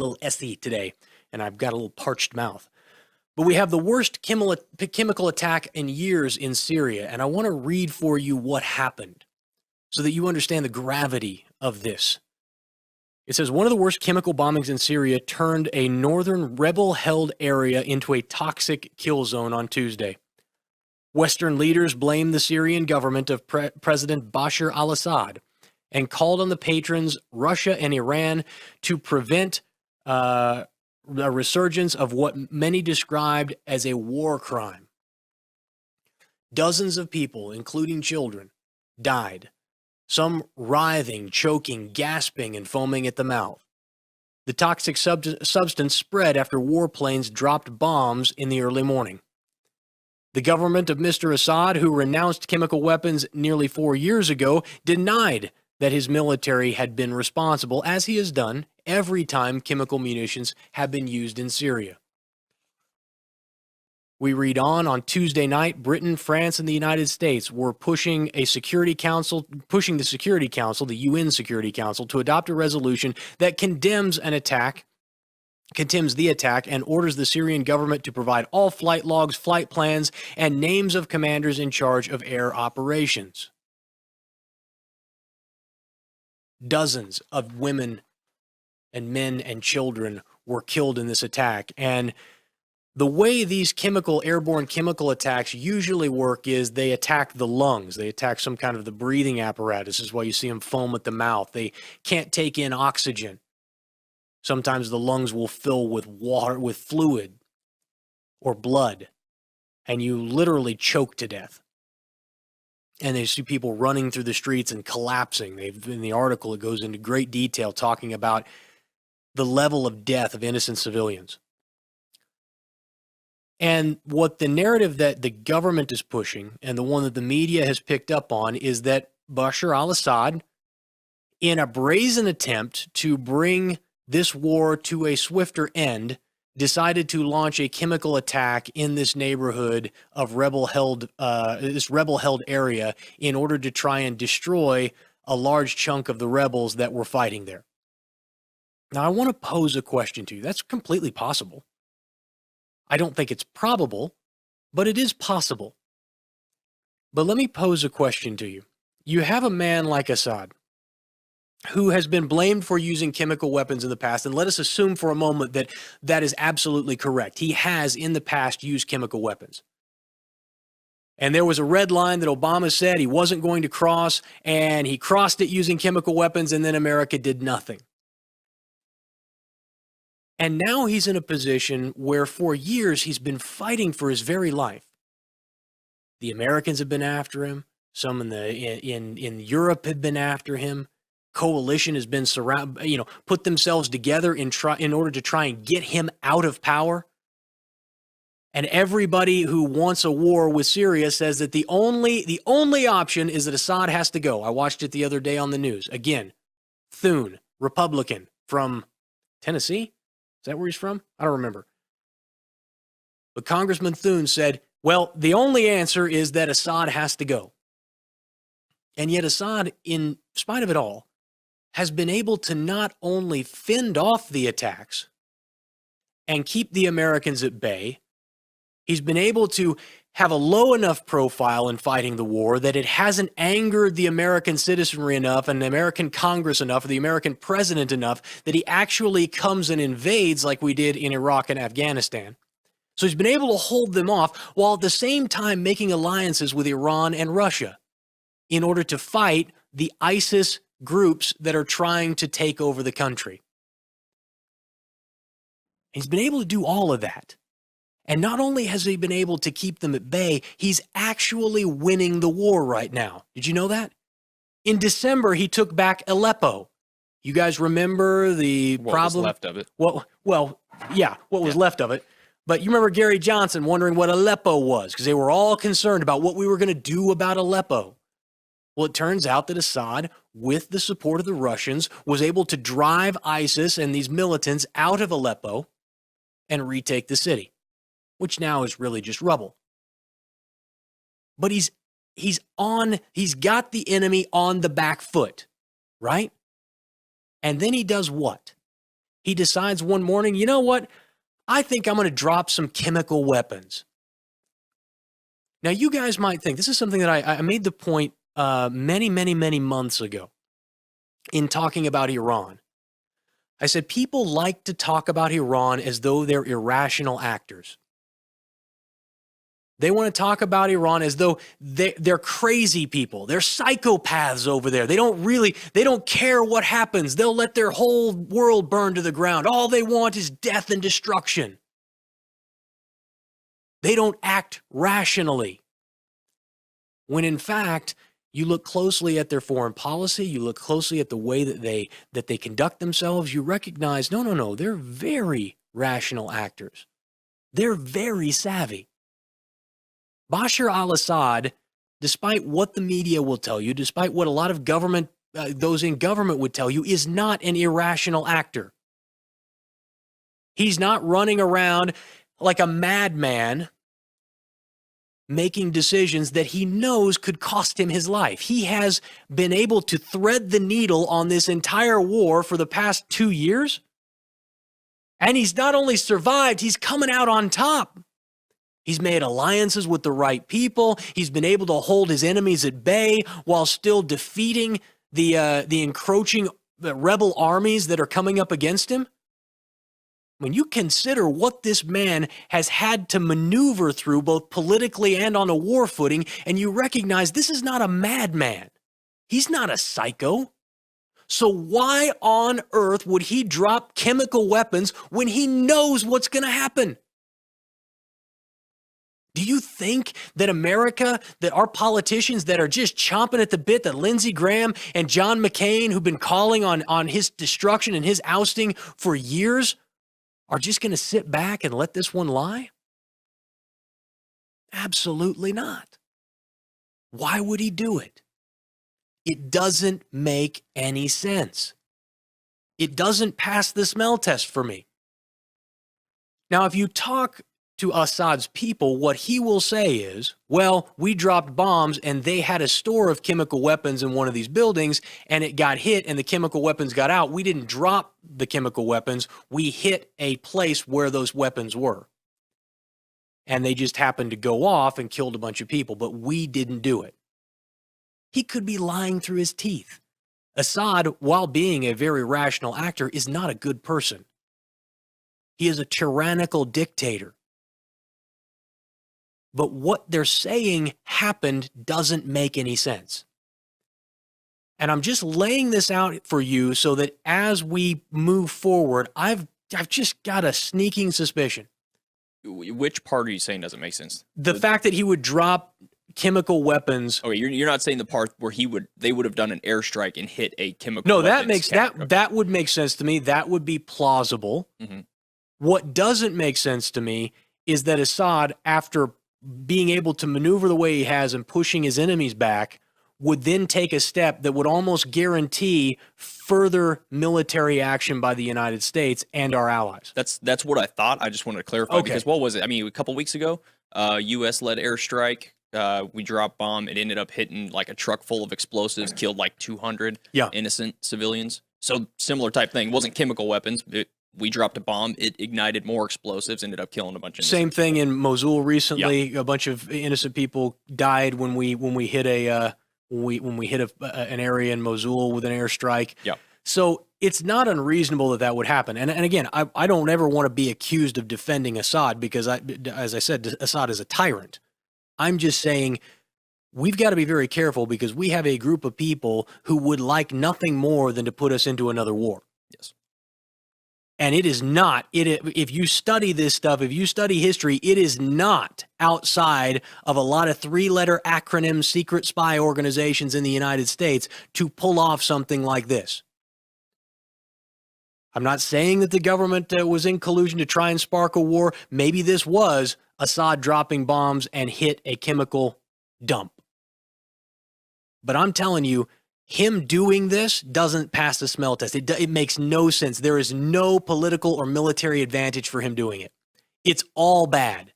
little essay today, and I've got a little parched mouth. But we have the worst chemical attack in years in Syria, and I want to read for you what happened so that you understand the gravity of this. It says, one of the worst chemical bombings in Syria turned a northern rebel-held area into a toxic kill zone on Tuesday. Western leaders blamed the Syrian government of President Bashar Al Assad and called on the patrons, Russia and Iran, to prevent a resurgence of what many described as a war crime. Dozens of people, including children, died, some writhing, choking, gasping, and foaming at the mouth. The toxic substance spread after warplanes dropped bombs in the early morning. The government of Mr. Assad, who renounced chemical weapons nearly 4 years ago, denied that his military had been responsible, as he has done every time chemical munitions have been used in Syria. We read on Tuesday night, Britain, France, and the United States were pushing the Security Council, the UN Security Council, to adopt a resolution that condemns the attack and orders the Syrian government to provide all flight logs, flight plans, and names of commanders in charge of air operations. Dozens of women and men and children were killed in this attack. And the way these airborne chemical attacks usually work is they attack the lungs. They attack some kind of the breathing apparatus. This is why you see them foam at the mouth. They can't take in oxygen. Sometimes the lungs will fill with water, with fluid or blood, and you literally choke to death. And they see people running through the streets and collapsing. In the article, it goes into great detail talking about the level of death of innocent civilians. And what the narrative that the government is pushing, and the one that the media has picked up on, is that Bashar al-Assad, in a brazen attempt to bring this war to a swifter end, decided to launch a chemical attack in this neighborhood of rebel-held area in order to try and destroy a large chunk of the rebels that were fighting there. Now, I want to pose a question to you. That's completely possible. I don't think it's probable, but it is possible. But let me pose a question to you. You have a man like Assad, who has been blamed for using chemical weapons in the past, and let us assume for a moment that that is absolutely correct. He has, in the past, used chemical weapons. And there was a red line that Obama said he wasn't going to cross, and he crossed it using chemical weapons, and then America did nothing. And now he's in a position where for years he's been fighting for his very life. The Americans have been after him. Some in Europe have been after him. Coalition has been put themselves together in order to try and get him out of power. And everybody who wants a war with Syria says that the only option is that Assad has to go. I watched it the other day on the news. Again, Thune, Republican from Tennessee. Is that where he's from? I don't remember. But Congressman Thune said, well, the only answer is that Assad has to go. And yet Assad, in spite of it all, has been able to not only fend off the attacks and keep the Americans at bay, he's been able to have a low enough profile in fighting the war that it hasn't angered the American citizenry enough and the American Congress enough or the American president enough that he actually comes and invades like we did in Iraq and Afghanistan. So he's been able to hold them off while at the same time making alliances with Iran and Russia in order to fight the ISIS groups that are trying to take over the country. He's been able to do all of that. And not only has he been able to keep them at bay, he's actually winning the war right now. Did you know that? In December, he took back Aleppo. You guys remember the problem? What was left of it? What was left of it. But you remember Gary Johnson wondering what Aleppo was, because they were all concerned about what we were going to do about Aleppo. Well, it turns out that Assad, with the support of the Russians, was able to drive ISIS and these militants out of Aleppo and retake the city, which now is really just rubble. But he's got the enemy on the back foot, right? And then he does what? he decides one morning, you know what? I think I'm going to drop some chemical weapons. Now, you guys might think, this is something that I made the point many, many, many months ago in talking about Iran. I said, people like to talk about Iran as though they're irrational actors. They want to talk about Iran as though they're crazy people. They're psychopaths over there. They don't care what happens. They'll let their whole world burn to the ground. All they want is death and destruction. They don't act rationally. When in fact, you look closely at their foreign policy, you look closely at the way that they conduct themselves, you recognize, no, they're very rational actors. They're very savvy. Bashar Al Assad, despite what the media will tell you, despite what a lot of government, those in government would tell you, is not an irrational actor. He's not running around like a madman making decisions that he knows could cost him his life. He has been able to thread the needle on this entire war for the past 2 years. And he's not only survived, he's coming out on top. He's made alliances with the right people. He's been able to hold his enemies at bay while still defeating the encroaching rebel armies that are coming up against him. When you consider what this man has had to maneuver through, both politically and on a war footing, and you recognize this is not a madman. He's not a psycho. So why on earth would he drop chemical weapons when he knows what's going to happen? Do you think that America, that our politicians that are just chomping at the bit, that Lindsey Graham and John McCain, who've been calling on his destruction and his ousting for years, are just going to sit back and let this one lie? Absolutely not. Why would he do it? It doesn't make any sense. It doesn't pass the smell test for me. Now, if you talk to Assad's people, what he will say is, well, we dropped bombs and they had a store of chemical weapons in one of these buildings and it got hit and the chemical weapons got out. We didn't drop the chemical weapons. We hit a place where those weapons were. And they just happened to go off and killed a bunch of people, but we didn't do it. He could be lying through his teeth. Assad, while being a very rational actor, is not a good person. He is a tyrannical dictator. But what they're saying happened doesn't make any sense. And I'm just laying this out for you so that as we move forward, I've just got a sneaking suspicion. Which part are you saying doesn't make sense? The fact that he would drop chemical weapons. Okay, you're not saying the part where they would have done an airstrike and hit a chemical. No, that would make sense to me. That would be plausible. Mm-hmm. What doesn't make sense to me is that Assad, after being able to maneuver the way he has and pushing his enemies back, would then take a step that would almost guarantee further military action by the United States and our allies. That's what I thought. I just wanted to clarify because what was it? I mean, a couple weeks ago, U.S.-led airstrike. We dropped bomb. It ended up hitting like a truck full of explosives, killed like 200 innocent civilians. So similar type thing. It wasn't chemical weapons. We dropped a bomb. It ignited more explosives. Ended up killing a bunch of. Same thing in Mosul recently. A bunch of innocent people died when we hit an area in Mosul with an airstrike. Yeah. So it's not unreasonable that would happen. And again, I don't ever want to be accused of defending Assad because, as I said, Assad is a tyrant. I'm just saying we've got to be very careful because we have a group of people who would like nothing more than to put us into another war. Yes. And it is not, if you study this stuff, if you study history, it is not outside of a lot of three-letter acronym secret spy organizations in the United States to pull off something like this. I'm not saying that the government was in collusion to try and spark a war. Maybe this was Assad dropping bombs and hit a chemical dump. But I'm telling you, him doing this doesn't pass the smell test. It makes no sense. There is no political or military advantage for him doing it. It's all bad.